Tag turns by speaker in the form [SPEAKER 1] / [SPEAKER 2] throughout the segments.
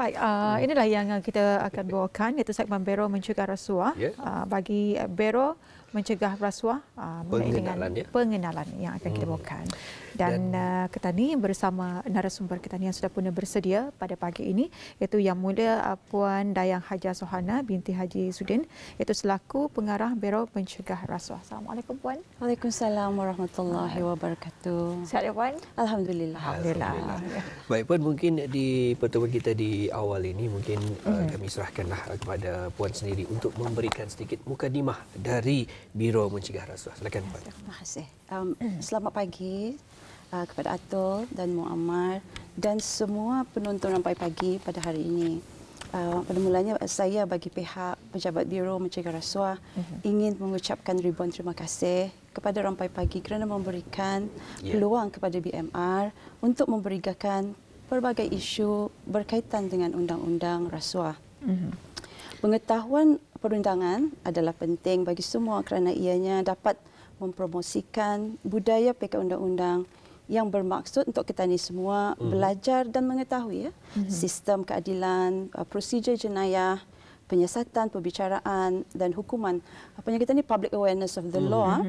[SPEAKER 1] Baik, inilah yang kita akan bawakan, iaitu segmen Biro Mencegah Rasuah. Bagi Biro Mencegah Rasuah mengenai dengan pengenalan yang akan kita bawakan. Dan kita ni bersama narasumber kita ni yang sudah pun bersedia pada pagi ini, iaitu Yang Mulia Puan Dayang Hajah Sohana binti Haji Sudin, iaitu selaku pengarah Biro Mencegah Rasuah. Assalamualaikum Puan.
[SPEAKER 2] Waalaikumsalam warahmatullahi wabarakatuh.
[SPEAKER 1] Sihat ya Puan?
[SPEAKER 2] Alhamdulillah.
[SPEAKER 1] Alhamdulillah.
[SPEAKER 3] Baik Puan, mungkin di pertemuan kita di awal ini mungkin kami serahkanlah kepada Puan sendiri untuk memberikan sedikit mukadimah dari Biro Mencegah Rasuah. Silakan Puan.
[SPEAKER 2] Terima kasih. Selamat pagi kepada Atul dan Muammar dan semua penonton Rampai Pagi pada hari ini. Pada mulanya saya bagi pihak Pejabat Biro Mencegah Rasuah ingin mengucapkan ribuan terima kasih kepada Rampai Pagi kerana memberikan peluang kepada BMR untuk memberikan pelbagai isu berkaitan dengan undang-undang rasuah. Pengetahuan perundangan adalah penting bagi semua kerana ianya dapat mempromosikan budaya peka undang-undang yang bermaksud untuk kita ni semua belajar dan mengetahui sistem keadilan, prosedur jenayah, penyiasatan, perbicaraan dan hukuman. Apanya kita ni public awareness of the law.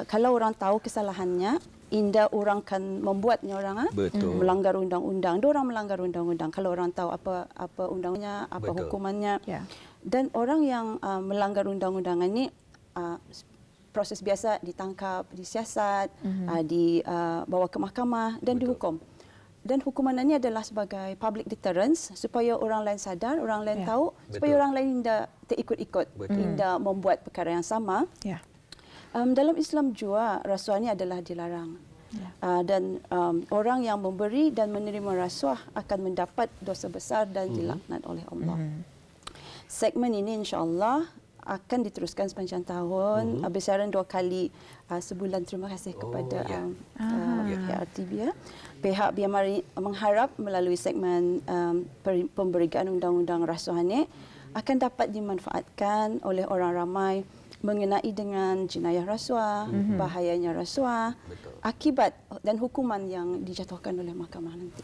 [SPEAKER 2] Kalau orang tahu kesalahannya, indah orang kan membuatnya orang melanggar undang-undang. Dia orang melanggar undang-undang kalau orang tahu apa undangnya, apa hukumannya. Dan orang yang melanggar undang-undangan ni proses biasa ditangkap, disiasat, dibawa ke mahkamah dan dihukum. Dan hukuman ini adalah sebagai public deterrence supaya orang lain sadar, orang lain tahu, supaya orang lain tidak terikut-ikut, tidak membuat perkara yang sama. Dalam Islam juga rasuah ini adalah dilarang. Dan orang yang memberi dan menerima rasuah akan mendapat dosa besar dan dilaknat oleh Allah. Segmen ini insya-Allah akan diteruskan sepanjang tahun, besaran 2 kali sebulan. Terima kasih kepada pihak RTV. Pihak BMR mengharap melalui segmen pemberian undang-undang rasuah ini akan dapat dimanfaatkan oleh orang ramai mengenai dengan jenayah rasuah, bahayanya rasuah, akibat dan hukuman yang dijatuhkan oleh mahkamah nanti.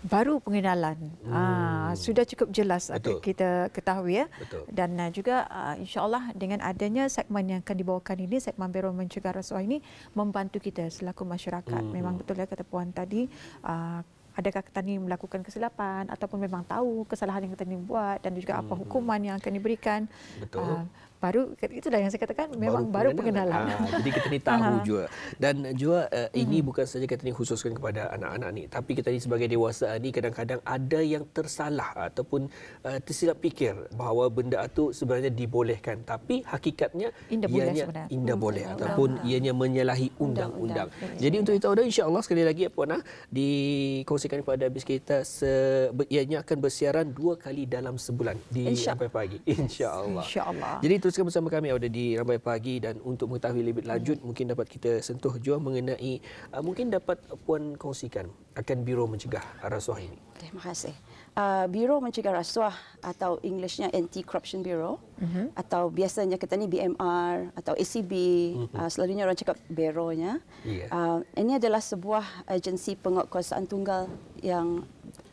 [SPEAKER 1] Baru pengenalan sudah cukup jelas kita ketahui dan juga insya-Allah dengan adanya segmen yang akan dibawakan ini, segmen Biro Mencegah Rasuah ini membantu kita selaku masyarakat. Memang betul ya kata Puan tadi, adakah kita ni melakukan kesilapan ataupun memang tahu kesalahan yang kita ni buat dan juga apa hukuman yang akan diberikan. Baru itulah yang saya katakan memang baru pengenalan.
[SPEAKER 3] Jadi kita ni tahu juga. Dan juga ini bukan saja kita ni khususkan kepada anak-anak ni, tapi kita ni sebagai dewasa ni kadang-kadang ada yang tersalah ataupun tersilap fikir bahawa benda itu sebenarnya dibolehkan, tapi hakikatnya ianya indah boleh ataupun ianya menyalahi undang-undang. Jadi untuk itu insya-Allah sekali lagi Puan dikongsikan kepada habis kita ianya akan bersiaran 2 kali dalam sebulan di Rampai Pagi insya-Allah. Jadi teruskan bersama kami ada di Rampai Pagi dan untuk mengetahui lebih lanjut mungkin dapat kita sentuh juga mengenai mungkin dapat Puan kongsikan akan Biro Mencegah Rasuah ini.
[SPEAKER 2] Terima kasih. Biro Mencegah Rasuah atau Englishnya Anti-Corruption Bureau atau biasanya kita ni BMR atau ACB, selalunya orang cakap Bureau-nya. Ini adalah sebuah agensi penguatkuasaan tunggal yang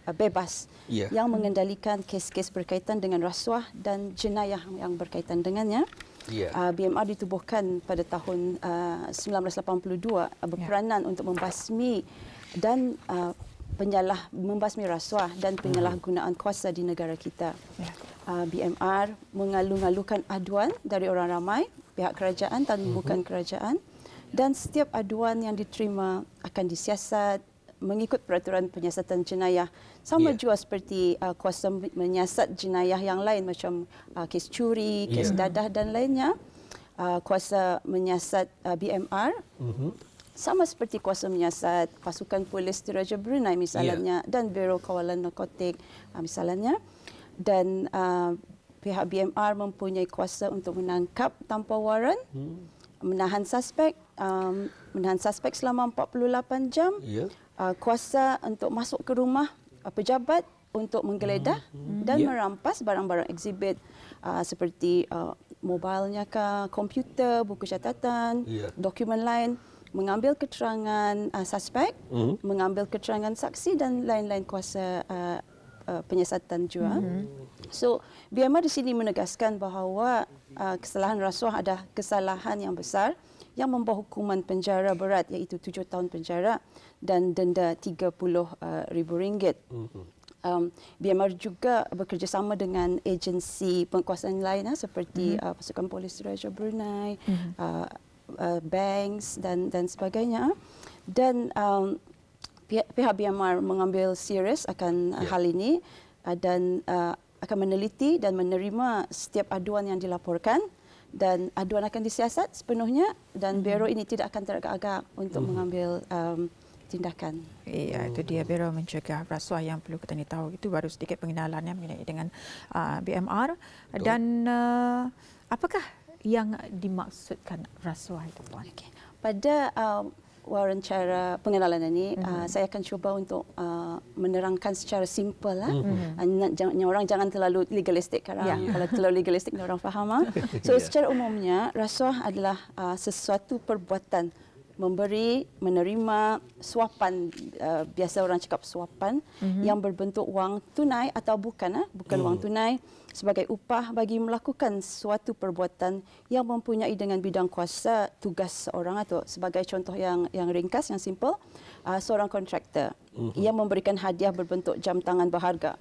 [SPEAKER 2] bebas yang mengendalikan kes-kes berkaitan dengan rasuah dan jenayah yang berkaitan dengannya. BMR ditubuhkan pada tahun 1982 berperanan untuk membasmi dan membasmi rasuah dan penyalahgunaan kuasa di negara kita. BMR mengalu-alukan aduan dari orang ramai, pihak kerajaan dan bukan kerajaan, dan setiap aduan yang diterima akan disiasat mengikut peraturan penyiasatan jenayah. Sama juga seperti kuasa menyiasat jenayah yang lain macam kes curi, kes dadah dan lainnya. Kuasa menyiasat BMR sama seperti kuasa menyiasat pasukan polis Diraja Brunei misalnya dan Biro Kawalan Narkotik misalnya. Dan pihak BMR mempunyai kuasa untuk menangkap tanpa waran, menahan suspek selama 48 jam. Kuasa untuk masuk ke rumah pejabat untuk menggeledah dan merampas barang-barang eksibit seperti mobilnya ke komputer, buku catatan, dokumen lain, mengambil keterangan suspek, mengambil keterangan saksi dan lain-lain kuasa penyiasatan jua. So BMR di sini menegaskan bahawa kesalahan rasuah adalah kesalahan yang besar yang membawa hukuman penjara berat iaitu 7 tahun penjara dan denda RM30,000. BMR juga bekerjasama dengan agensi penguasaan lain seperti Pasukan Polis Raja Brunei, banks dan sebagainya. Dan pihak BMR mengambil serius akan hal ini dan akan meneliti dan menerima setiap aduan yang dilaporkan, dan aduan akan disiasat sepenuhnya, dan Biro ini tidak akan teragak-agak untuk mengambil tindakan.
[SPEAKER 1] Ya, itu dia Biro Mencegah Rasuah yang perlu kita tahu. Itu baru sedikit pengenalannya mengenai dengan BMR. Betul. Dan apakah yang dimaksudkan rasuah itu, Puan?
[SPEAKER 2] Okay. Pada wawancara pengenalan ini, saya akan cuba untuk menerangkan secara simple. Orang jangan terlalu legalistik, kerana kalau terlalu legalistik orang faham. So secara umumnya rasuah adalah sesuatu perbuatan memberi, menerima suapan, biasa orang cakap suapan, yang berbentuk wang tunai atau bukan wang tunai, sebagai upah bagi melakukan suatu perbuatan yang mempunyai dengan bidang kuasa tugas seorang. Atau sebagai contoh yang ringkas, yang simple, seorang kontraktor yang memberikan hadiah berbentuk jam tangan berharga,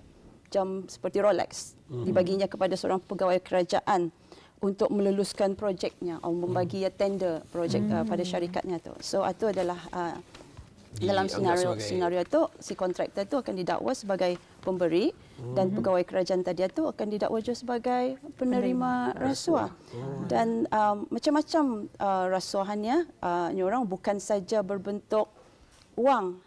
[SPEAKER 2] jam seperti Rolex, dibaginya kepada seorang pegawai kerajaan untuk meluluskan projeknya atau membagi tender projek pada syarikatnya tu. So itu adalah dalam senario itu si kontraktor itu akan didakwa sebagai pemberi dan pegawai kerajaan tadi itu akan didakwa juga sebagai penerima rasuah. Dan macam-macam rasuahannya, orang bukan saja berbentuk wang,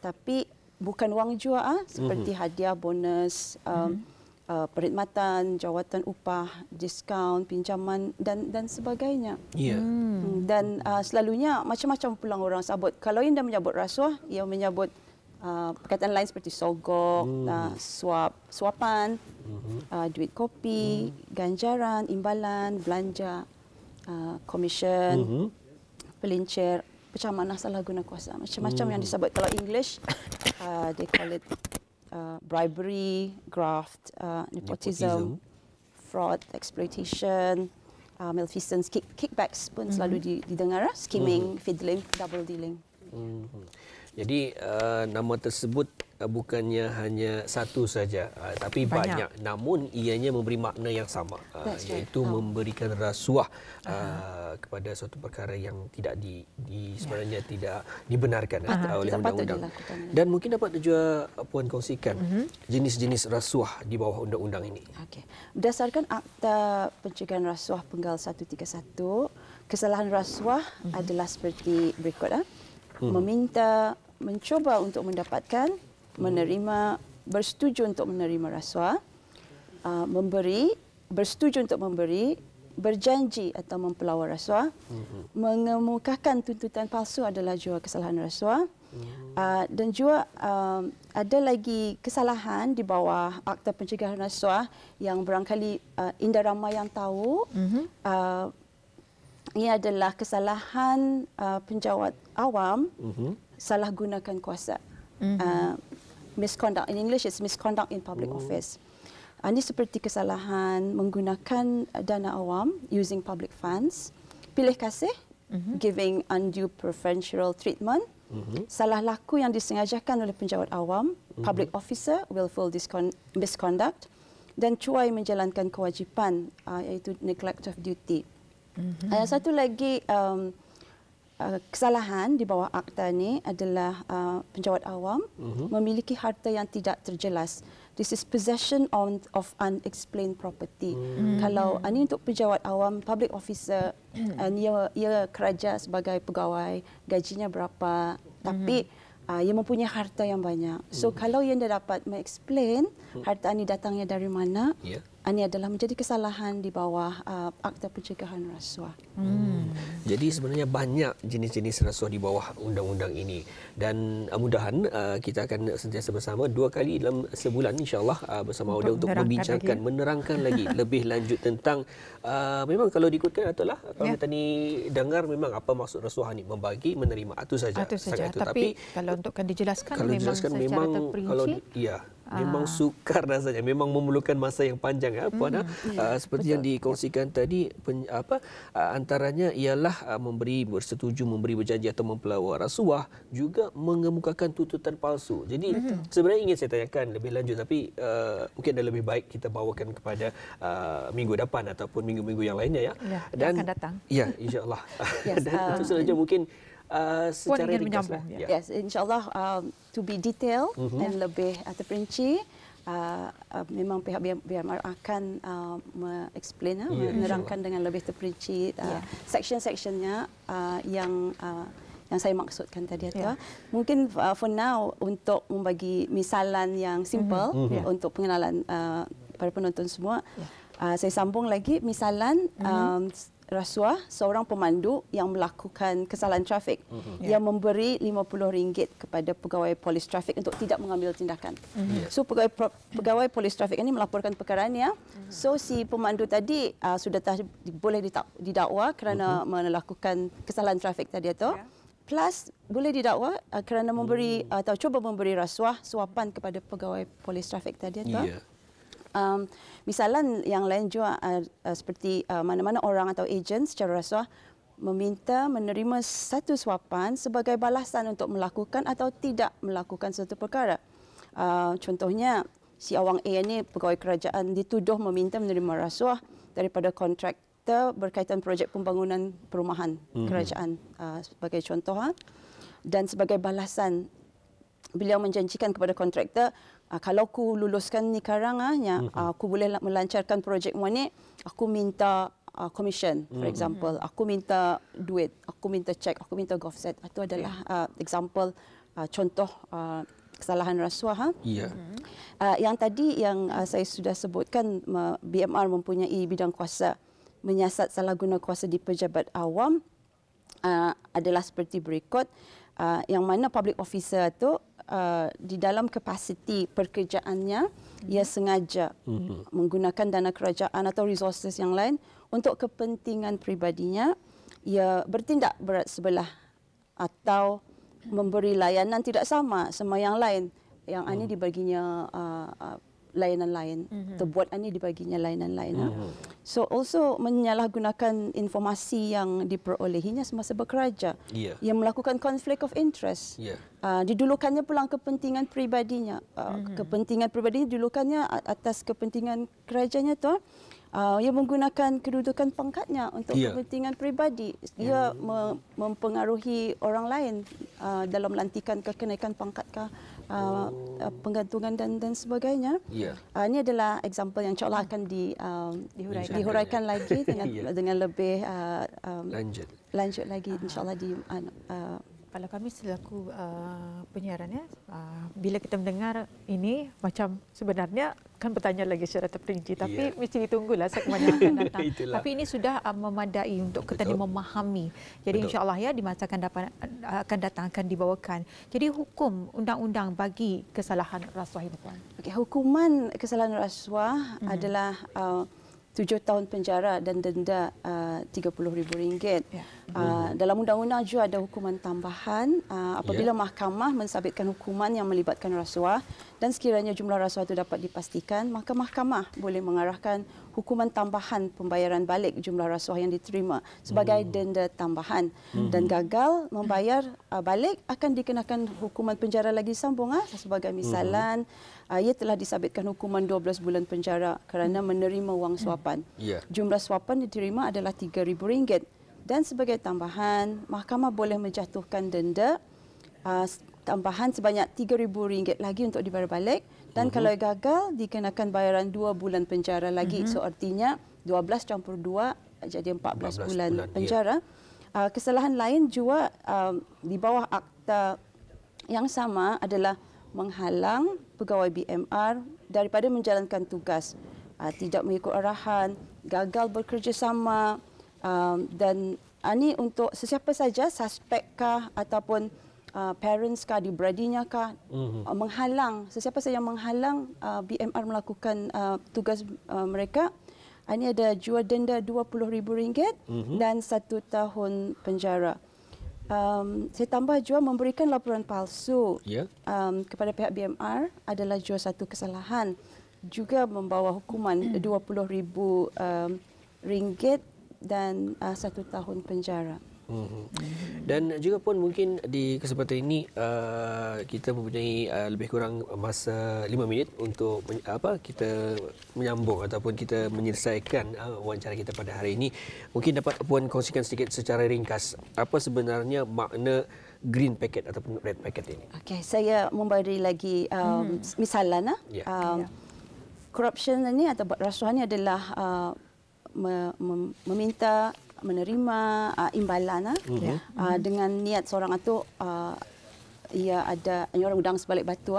[SPEAKER 2] tapi bukan wang juga, seperti hadiah, bonus, perkhidmatan, jawatan upah, diskaun, pinjaman dan sebagainya. Dan selalunya macam-macam pulang orang sebut. Kalau yang dah menyebut rasuah, ia menyebut perkataan lain seperti sogok, suapan, duit kopi, ganjaran, imbalan, belanja, komisen, pelincir, pecamanah salah guna kuasa. Macam-macam yang disebut. Kalau English, they call it bribery, graft, nepotism, fraud, exploitation, malfeasance, kickbacks pun selalu didengar, skimming, fiddling, double dealing.
[SPEAKER 3] Jadi nama tersebut bukannya hanya satu saja, tapi banyak. Namun ianya memberi makna yang sama, iaitu memberikan rasuah kepada suatu perkara yang tidak sebenarnya tidak dibenarkan oleh undang-undang. Dan mungkin dapat juga Puan kongsikan jenis-jenis rasuah di bawah undang-undang ini.
[SPEAKER 2] Okay. Berdasarkan Akta Pencegahan Rasuah Penggal 131, kesalahan rasuah adalah seperti berikut. Meminta, mencuba untuk mendapatkan, menerima, bersetuju untuk menerima rasuah, memberi, bersetuju untuk memberi, berjanji atau mempelawar rasuah, mengemukakan tuntutan palsu adalah juga kesalahan rasuah. Dan juga ada lagi kesalahan di bawah Akta Pencegahan Rasuah yang barangkali indah ramai yang tahu. Ini adalah kesalahan penjawat awam salah gunakan kuasa. Misconduct. In English, it's misconduct in public office. Ini seperti kesalahan menggunakan dana awam, using public funds, pilih kasih, giving undue preferential treatment, salah laku yang disengajakan oleh penjawat awam, public officer, willful misconduct, dan cuai menjalankan kewajipan, iaitu neglect of duty. Satu lagi kesalahan di bawah akta ini adalah penjawat awam memiliki harta yang tidak terjelas. This is possession of unexplained property. Kalau ini untuk penjawat awam, public officer, ia kerja sebagai pegawai, gajinya berapa, tapi ia mempunyai harta yang banyak. So kalau ia tidak dapat mengeksplain harta ini datangnya dari mana, ini adalah menjadi kesalahan di bawah Akta Pencegahan Rasuah.
[SPEAKER 3] Jadi sebenarnya banyak jenis-jenis rasuah di bawah undang-undang ini, dan mudah-mudahan kita akan sentiasa bersama 2 kali dalam sebulan insya-Allah bersama Auda untuk membincangkan, menerangkan lagi lebih lanjut tentang memang kalau diikutkan itulah kalau kita ni dengar memang apa maksud rasuah ni, membagi, menerima, itu saja.
[SPEAKER 1] Tapi kalau untuk dijelaskan memang secara terperinci.
[SPEAKER 3] Kalau Memang sukar rasanya, memang memerlukan masa yang panjang ya Puan. Seperti yang dikongsikan tadi, antaranya ialah bersetuju, memberi berjanji atau mempelawar rasuah, juga mengemukakan tuntutan palsu. Jadi sebenarnya ingin saya tanyakan lebih lanjut, tapi mungkin dah lebih baik kita bawakan kepada minggu depan ataupun minggu-minggu yang lainnya ya.
[SPEAKER 1] Dan akan datang.
[SPEAKER 3] Ya, insya-Allah. Dan itu saja mungkin secara ringkas.
[SPEAKER 2] Yes, insya-Allah to be detail dan lebih terperinci. Memang pihak BMR akan explain, menerangkan dengan lebih terperinci section-sectionnya yang saya maksudkan tadi. Mungkin for now untuk membagi misalan yang simple untuk pengenalan para penonton semua, saya sambung lagi misalan rasuah seorang pemandu yang melakukan kesalahan trafik yang memberi RM50 kepada pegawai polis trafik untuk tidak mengambil tindakan. So pegawai polis trafik ini melaporkan perkaraannya. So si pemandu tadi sudah boleh didakwa kerana melakukan kesalahan trafik tadi itu. Plus boleh didakwa kerana memberi atau cuba memberi rasuah suapan kepada pegawai polis trafik tadi itu. Misalan yang lain juga seperti mana-mana orang atau ejen secara rasuah meminta menerima satu suapan sebagai balasan untuk melakukan atau tidak melakukan satu perkara. Contohnya, si awang A ini pegawai kerajaan dituduh meminta menerima rasuah daripada kontraktor berkaitan projek pembangunan perumahan kerajaan sebagai contoh. Dan sebagai balasan, beliau menjanjikan kepada kontraktor, kalau aku luluskan ni karangnya, aku boleh melancarkan projek ni, aku minta commission, for example. Aku minta duit, aku minta cek, aku minta offset. Itu adalah example, contoh kesalahan rasuah. Yang tadi yang saya sudah sebutkan, BMR mempunyai bidang kuasa menyiasat salah guna kuasa di pejabat awam, adalah seperti berikut. Yang mana public officer itu di dalam kapasiti pekerjaannya, ia sengaja menggunakan dana kerajaan atau resources yang lain untuk kepentingan pribadinya. Ia bertindak berat sebelah atau memberi layanan tidak sama yang lain. Yang ini dibaginya layanan lain, terbuat ini dibaginya layanan lain. So also menyalahgunakan informasi yang diperolehinya semasa bekerja, yang melakukan conflict of interest. Didulukannya pulang kepentingan pribadinya, kepentingan pribadinya didulukannya atas kepentingan kerajaannya tu. Ia menggunakan kedudukan pangkatnya untuk kepentingan pribadi. Ia mempengaruhi orang lain dalam lantikan ke kenaikan pangkat ke penggantungan dan sebagainya. Ini adalah example yang insya-Allah akan dihuraikan lagi dengan lebih lanjut lagi insya-Allah di
[SPEAKER 1] kalau kami selaku penyiaran bila kita mendengar ini macam sebenarnya kan bertanya lagi secara terperinci, tapi mesti ditunggulah segmen yang akan datang. Tapi ini sudah memadai untuk kita memahami. Jadi insya-Allah di masa akan datang akan dibawakan. Jadi hukum undang-undang bagi kesalahan rasuah ini, Puan.
[SPEAKER 2] Hukuman kesalahan rasuah adalah 7 tahun penjara dan denda RM30,000. Dalam undang-undang juga ada hukuman tambahan apabila mahkamah mensabitkan hukuman yang melibatkan rasuah dan sekiranya jumlah rasuah itu dapat dipastikan, maka mahkamah boleh mengarahkan hukuman tambahan pembayaran balik jumlah rasuah yang diterima sebagai denda tambahan. Dan gagal membayar balik akan dikenakan hukuman penjara lagi sambung. Sebagai misalan, ia telah disabitkan hukuman 12 bulan penjara kerana menerima wang suapan. Jumlah suapan diterima adalah RM3,000. Dan sebagai tambahan, mahkamah boleh menjatuhkan denda tambahan sebanyak RM3,000 lagi untuk dibayar balik. Dan kalau gagal, dikenakan bayaran 2 bulan penjara lagi. So artinya 12 campur 2 jadi 14 bulan penjara. Kesalahan lain juga di bawah akta yang sama adalah menghalang pegawai BMR daripada menjalankan tugas, tidak mengikut arahan, gagal bekerjasama, dan ini untuk sesiapa saja, suspekkah ataupun parents kah, adik-beradinya kah, menghalang, sesiapa saja yang menghalang BMR melakukan tugas mereka, ini ada jua denda RM20,000 dan 1 tahun penjara. saya tambah juga memberikan laporan palsu kepada pihak BMR adalah juga satu kesalahan, juga membawa hukuman RM20,000 dan 1 tahun penjara.
[SPEAKER 3] Dan juga pun mungkin di kesempatan ini kita mempunyai lebih kurang masa 5 minit untuk kita menyambung ataupun kita menyelesaikan wawancara kita pada hari ini. Mungkin dapat Puan kongsikan sedikit secara ringkas apa sebenarnya makna green packet ataupun red packet ini.
[SPEAKER 2] Okey, saya memberi lagi misalan. Corruption ini atau rasuah ini adalah meminta, menerima imbalan dengan niat seorang itu ia ada orang udang sebalik batu.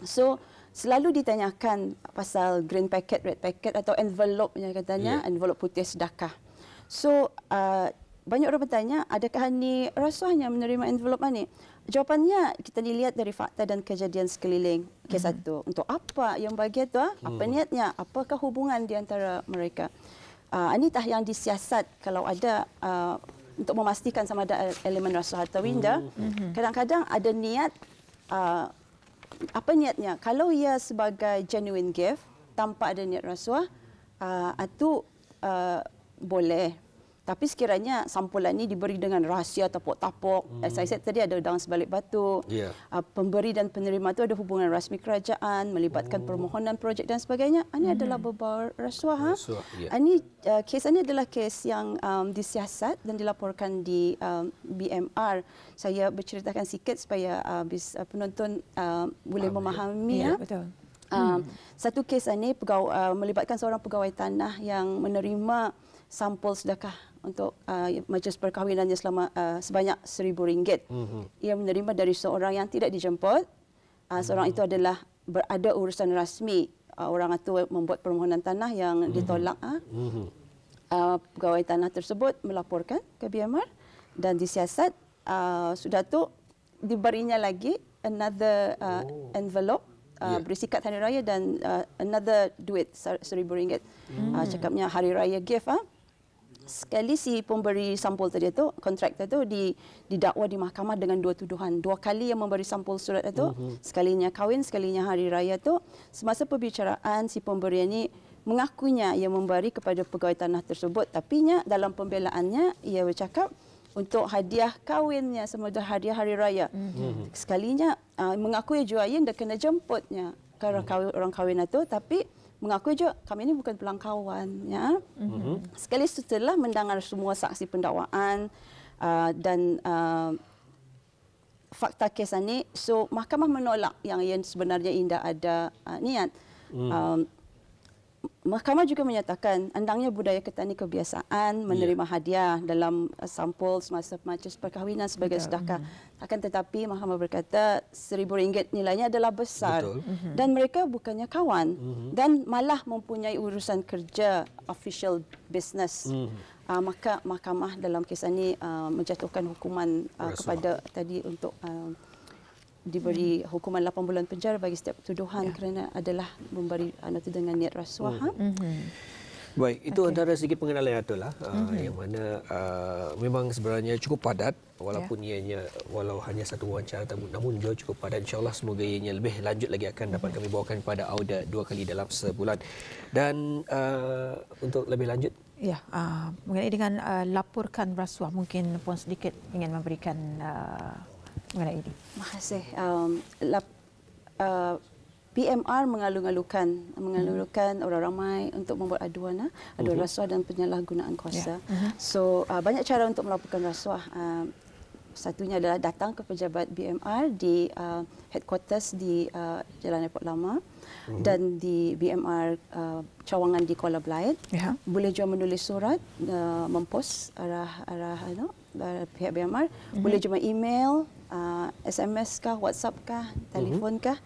[SPEAKER 2] So selalu ditanyakan pasal green packet, red packet atau envelope yang katanya, envelope putih sedekah. So banyak orang bertanya, adakah ini rasuahnya menerima envelope ini? Jawapannya kita dilihat dari fakta dan kejadian sekeliling. Kes satu, untuk apa yang bagi itu? Apa niatnya? Apakah hubungan di antara mereka? Ini tah yang disiasat kalau ada untuk memastikan sama ada elemen rasuah atau tidak. Kadang-kadang ada niat, apa niatnya? Kalau ia sebagai genuine gift tanpa ada niat rasuah, itu boleh. Tapi sekiranya sampulan ini diberi dengan rahsia tapuk-tapuk, saya said tadi ada udang sebalik batu, pemberi dan penerima itu ada hubungan rasmi kerajaan, melibatkan permohonan projek dan sebagainya. Ini adalah berbau rasuah. Ini kes ini adalah kes yang disiasat dan dilaporkan di BMR. Saya berceritakan sikit supaya penonton boleh memahami.
[SPEAKER 1] Betul.
[SPEAKER 2] Satu kes ini melibatkan seorang pegawai tanah yang menerima sampul sedekah untuk majlis perkahwinannya sebanyak RM1,000. Ia menerima dari seorang yang tidak dijemput. Seorang itu adalah berada urusan rasmi. Orang itu membuat permohonan tanah yang ditolak. Pegawai tanah tersebut melaporkan ke BMR dan disiasat. Sudah tu diberinya lagi another envelope berisi kad hari raya dan another duit RM1,000. Cakapnya hari raya gift. Sekali si pemberi sampul tadi itu, kontraktor itu didakwa di mahkamah dengan 2 tuduhan. 2 kali yang memberi sampul surat itu, sekalinya kahwin, sekalinya hari raya itu. Semasa perbicaraan si pemberi ini mengakunya ia memberi kepada pegawai tanah tersebut, tapi dalam pembelaannya ia bercakap untuk hadiah kahwinnya semudah hadiah hari raya. Sekalinya mengakui juga ia dah kena jemputnya kerana orang kahwin itu, tapi mengaku juga kami ini bukan pelangkawan. Sekali setelah mendengar semua saksi pendakwaan dan fakta kes ini, so mahkamah menolak yang sebenarnya tidak ada niat. Mahkamah juga menyatakan andangnya budaya kita ini kebiasaan menerima hadiah dalam sampul semasa majlis perkahwinan sebagai sedekah. Akan tetapi mahkamah berkata RM1,000 nilainya adalah besar dan mereka bukannya kawan dan malah mempunyai urusan kerja official business. Maka mahkamah dalam kes ini menjatuhkan hukuman kepada tadi untuk diberi hukuman 8 bulan penjara bagi setiap tuduhan kerana adalah memberi itu dengan niat rasuah.
[SPEAKER 3] Baik, itu antara sedikit pengenalan Atul lah, yang mana memang sebenarnya cukup padat walaupun ianya walau hanya satu wawancara namun juga cukup padat. InsyaAllah semoga ianya lebih lanjut lagi akan dapat kami bawakan pada Auda 2 kali dalam sebulan. Dan untuk lebih lanjut
[SPEAKER 1] mengenai dengan laporkan rasuah, mungkin Puan sedikit ingin memberikan mengenai ini.
[SPEAKER 2] Terima kasih. BMR mengalu-alukan orang ramai untuk membuat aduan rasuah dan penyalahgunaan kuasa. So banyak cara untuk melaporkan rasuah. Satunya adalah datang ke pejabat BMR di headquarters di Jalan Airport Lama dan di BMR cawangan di Kuala Belait. Boleh juga menulis surat, mempost arah pihak BMR. Boleh juga email, SMS kah, WhatsApp kah, telefon kah.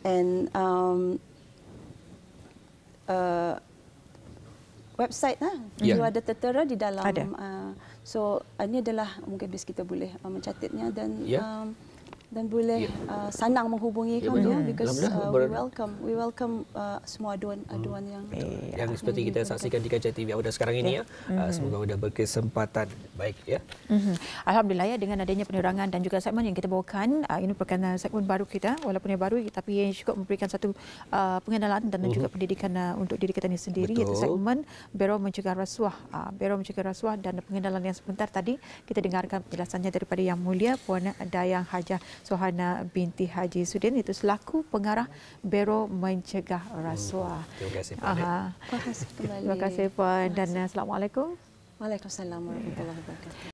[SPEAKER 2] And website juga ada tertera di dalam. So ini adalah mungkin bis kita boleh mencatatnya dan dan boleh senang menghubungi kami because we welcome semua aduan yang
[SPEAKER 3] seperti kita saksikan di Kaca TV Awda sekarang ini ya. Semoga Awda berkesempatan baik ya.
[SPEAKER 1] Alhamdulillah ya, dengan adanya penerangan dan juga segmen yang kita bawakan, ini merupakan segmen baru kita, walaupun yang baru tapi juga memberikan satu pengenalan dan juga pendidikan untuk diri kita ini sendiri. Iaitu segmen Biro Mencegah Rasuah. Biro Mencegah Rasuah dan pengenalan yang sebentar tadi kita dengarkan penjelasannya daripada Yang Mulia Puan Dayang Hajah Sohana binti Haji Sudin, itu selaku pengarah Biro Mencegah Rasuah.
[SPEAKER 3] Terima kasih Puan.
[SPEAKER 2] Terima kasih kembali.
[SPEAKER 1] Terima kasih Puan dan Assalamualaikum.
[SPEAKER 2] Waalaikumsalam warahmatullahi wabarakatuh.